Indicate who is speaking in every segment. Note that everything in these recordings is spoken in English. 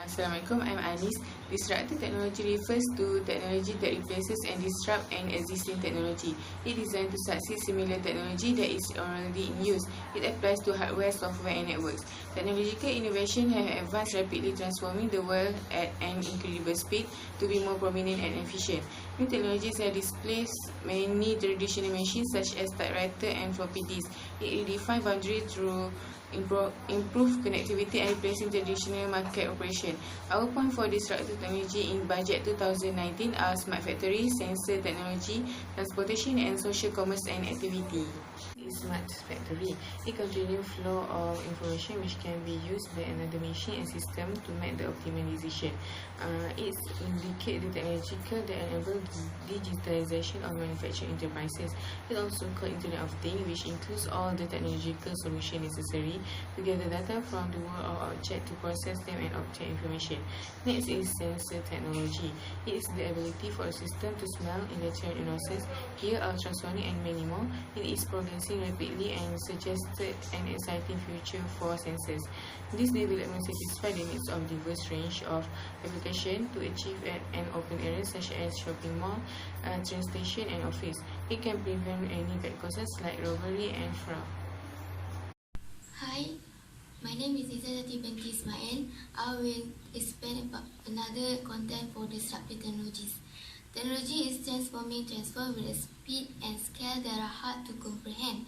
Speaker 1: Assalamualaikum, I'm Anis. Disruptive technology refers to technology that replaces and disrupts an existing technology. It is designed to succeed similar technology that is already in use. It applies to hardware, software, and networks. Technological innovation have advanced rapidly, transforming the world at an incredible speed to be more prominent and efficient. New technologies have displaced many traditional machines such as typewriter and floppy disk. It redefines boundaries through improve connectivity and replacing traditional market operation. Our point for disruptive technology in budget 2019 are smart factories, sensor technology, transportation and social commerce and activity. Smart factory. It continuous flow of information which can be used by another machine and system to make the optimal decision. It indicates the technological that enable digitalization of manufacturing enterprises. It also called Internet of Things, which includes all the technological solutions necessary to gather data from the world of objects to process them and obtain information. Next is sensor technology. It is the ability for a system to smell, electronic hear, ultrasonic and many more. It is progressing rapidly and suggested an exciting future for sensors. This development satisfies the needs of diverse range of applications to achieve an open area such as shopping mall, train station and office. It can prevent any bad causes like robbery and fraud.
Speaker 2: Hi, my name is Izzati binti Ismail. I will explain about another content for disruptive technologies. Technology is transform with a speed and scale that are hard to comprehend.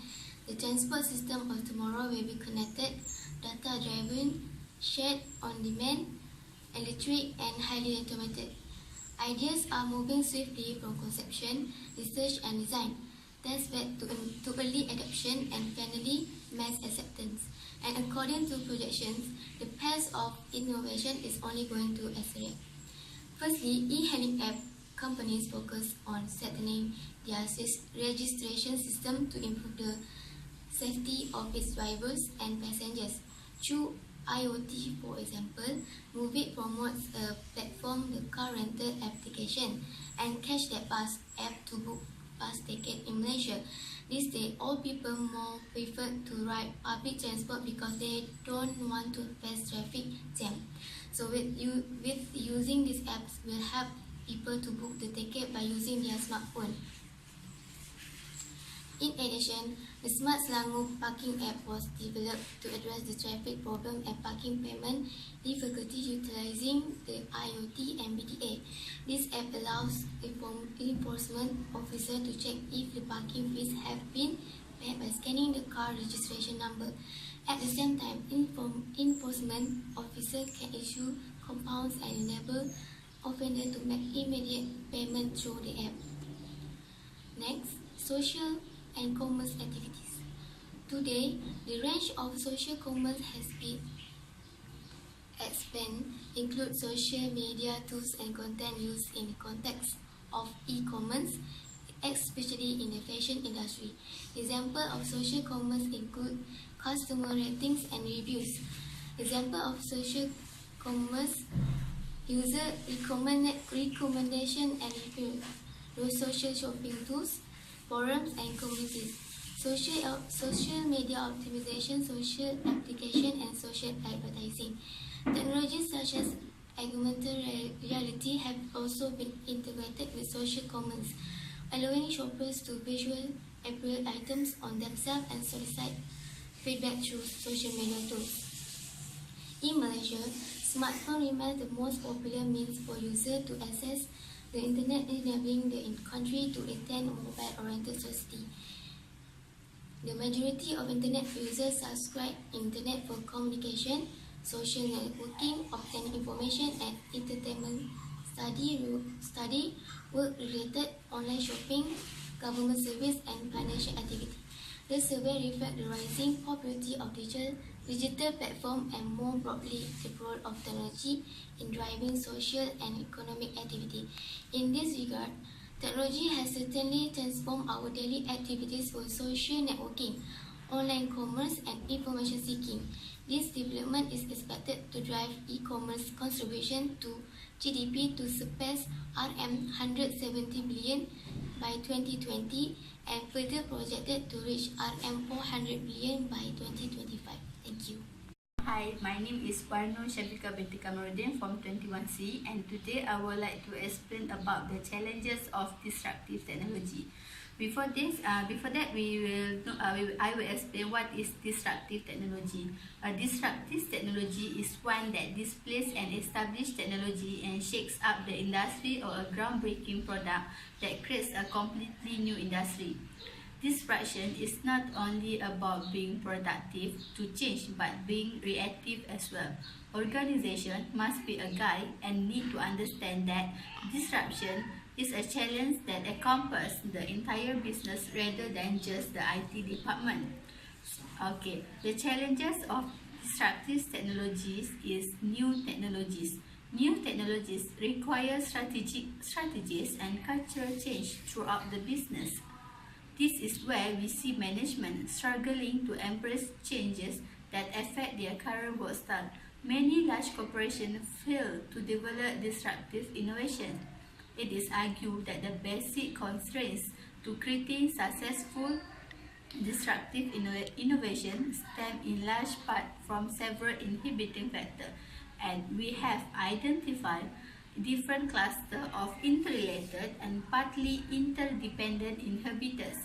Speaker 2: The transport system of tomorrow will be connected, data-driven, shared on demand, electric, and highly automated. Ideas are moving swiftly from conception, research, and design, then led to early adoption and finally mass acceptance. And according to projections, the pace of innovation is only going to accelerate. Firstly, e-hailing app companies focus on strengthening their registration system to improve the safety of its drivers and passengers. Through IoT, for example, Moveit promotes a platform, the car rental application, and Catch That Bus app to book bus ticket in Malaysia. These days, all people more prefer to ride public transport because they don't want to face traffic jam. So with using these apps will help people to book the ticket by using their smartphone. In addition, the Smart Selangor parking app was developed to address the traffic problem and parking payment difficulty utilizing the IoT and BTA. This app allows enforcement officer to check if the parking fees have been paid by scanning the car registration number. At the same time, enforcement officer can issue compounds and enable offender to make immediate payment through the app. Next, social and commerce activities. Today, the range of social commerce has been expanded, include social media tools and content used in the context of e-commerce, especially in the fashion industry. Examples of social commerce include customer ratings and reviews. Example of social commerce: user recommendation and review, social shopping tools, forums and communities, social media optimization, social application and social advertising. Technologies such as augmented reality have also been integrated with social commerce, allowing shoppers to visually appraise items on themselves and solicit feedback through social media tools. In Malaysia, smartphone remains the most popular means for users to access the internet, enabling the country to attain a mobile-oriented society. The majority of internet users subscribe internet for communication, social networking, obtaining information, and entertainment, study, work-related, online shopping, government service, and financial activity. The survey reflects the rising popularity of digital platform and more broadly the role of technology in driving social and economic activity. In this regard, technology has certainly transformed our daily activities for social networking, online commerce, and information seeking. This development is expected to drive e-commerce contribution to GDP to surpass RM170 billion by 2020 and further projected to reach RM400 billion by 2025. Thank you.
Speaker 3: Hi, my name is Warno Syafiqah binti Kamaruddin from 21C, and today I would like to explain about the challenges of disruptive technology. Before that, I will explain what is disruptive technology. A disruptive technology is one that displaces an established technology and shakes up the industry, or a groundbreaking product that creates a completely new industry. Disruption is not only about being productive to change, but being reactive as well. Organization must be a guide and need to understand that disruption is a challenge that encompasses the entire business rather than just the IT department. Okay, the challenges of disruptive technologies is new technologies. New technologies require strategies and cultural change throughout the business. This is where we see management struggling to embrace changes that affect their current work style. Many large corporations fail to develop disruptive innovation. It is argued that the basic constraints to creating successful disruptive innovation stem in large part from several inhibiting factors, and we have identified different clusters of interrelated and partly interdependent inhibitors.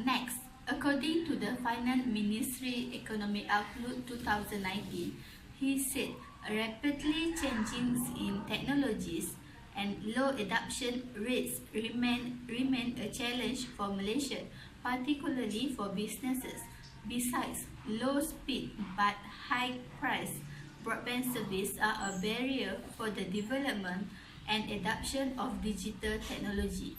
Speaker 3: Next, according to the Finance Ministry Economic Outlook 2019, he said rapidly changing in technologies and low adoption rates remain a challenge for Malaysia, particularly for businesses. Besides, low speed but high price broadband service are a barrier for the development and adoption of digital technology.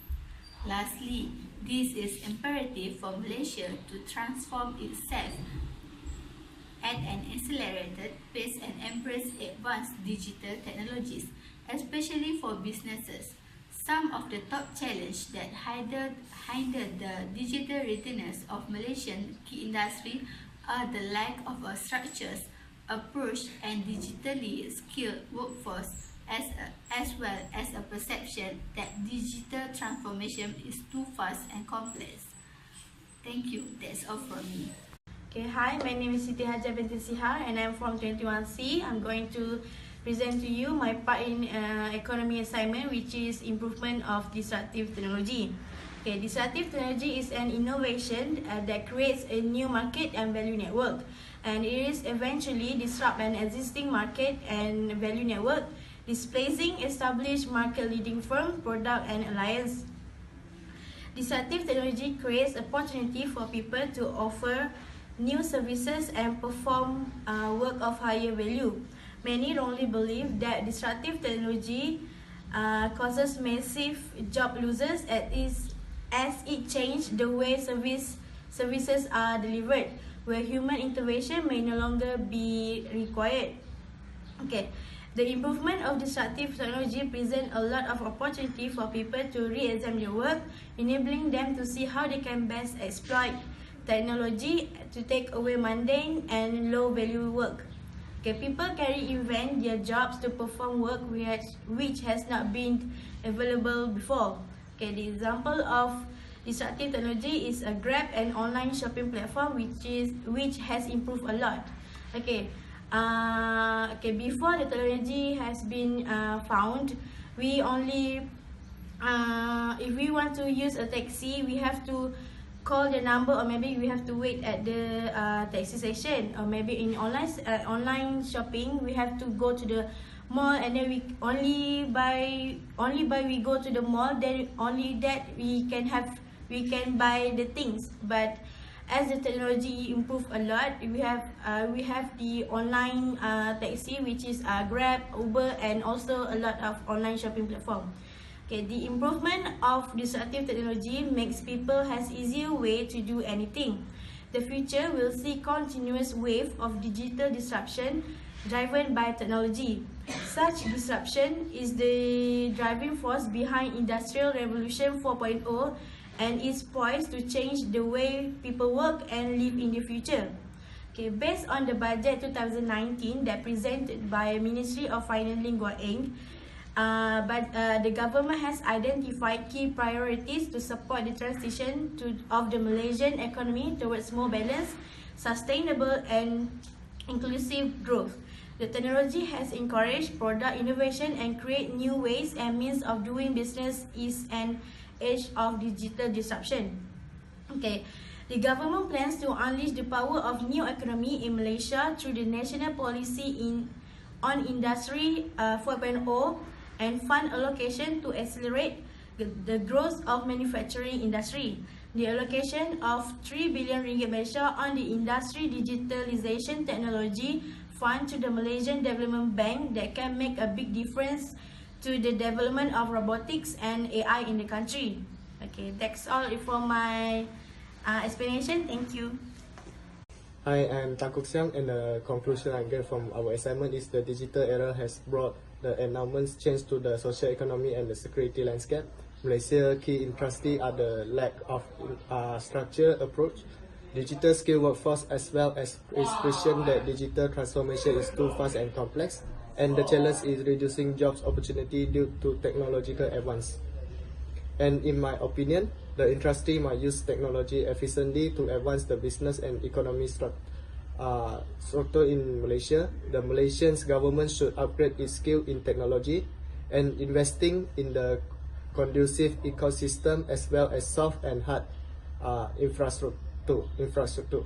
Speaker 3: Lastly, this is imperative for Malaysia to transform itself at an accelerated pace and embrace advanced digital technologies, especially for businesses. Some of the top challenges that hinder the digital readiness of Malaysian key industry are the lack of a structured approach and digitally skilled workforce, as well as a perception that digital transformation is too fast and complex. Thank you. That's all from me.
Speaker 4: Okay, hi, my name is Siti Hajar binti Sihar and I'm from 21C. I'm going to present to you my part in economy assignment, which is improvement of disruptive technology. Okay, disruptive technology is an innovation that creates a new market and value network, and it is eventually disrupt an existing market and value network, displacing established market leading firm, product and alliance. Disruptive technology creates opportunity for people to offer new services and perform work of higher value. Many wrongly believe that disruptive technology causes massive job losses as it changes the way services are delivered, where human intervention may no longer be required. Okay, the improvement of disruptive technology presents a lot of opportunity for people to re-examine their work, enabling them to see how they can best exploit technology to take away mundane and low-value work. Okay, people can reinvent their jobs to perform work which has not been available before. Okay, the example of disruptive technology is a Grab, an online shopping platform which has improved a lot. Okay, before the technology has been found, we only if we want to use a taxi, we have to call the number, or maybe we have to wait at the taxi station, or maybe in online shopping we have to go to the mall, and then we only by we go to the mall, then only that we can buy the things. But as the technology improve a lot, we have the online taxi, which is Grab, Uber, and also a lot of online shopping platform. Okay, the improvement of disruptive technology makes people has easier way to do anything. The future will see continuous wave of digital disruption driven by technology. Such disruption is the driving force behind Industrial Revolution 4.0 and is poised to change the way people work and live in the future. Okay, based on the budget 2019 that presented by Ministry of Finance Lim Guat Eng, the government has identified key priorities to support the transition of the Malaysian economy towards more balanced, sustainable and inclusive growth. The technology has encouraged product innovation and create new ways and means of doing business is an age of digital disruption. Okay, the government plans to unleash the power of new economy in Malaysia through the national policy on Industry 4.0 and fund allocation to accelerate the growth of manufacturing industry. The allocation of 3 billion ringgit Malaysia on the Industry Digitalization Technology Fund to the Malaysian Development Bank that can make a big difference to the development of robotics and AI in the country. Okay, that's all for my explanation. Thank you.
Speaker 5: Hi, I'm Takuk Siang, and the conclusion I get from our assignment is the digital era has brought the enormous change to the social economy and the security landscape. Malaysia's key industry are the lack of structured approach, digital skill workforce, as well as expression that digital transformation is too fast and complex, and the challenge is reducing jobs opportunity due to technological advance. And in my opinion, the industry might use technology efficiently to advance the business and economy structure in Malaysia. The Malaysian government should upgrade its skill in technology and investing in the conducive ecosystem as well as soft and hard infrastructure.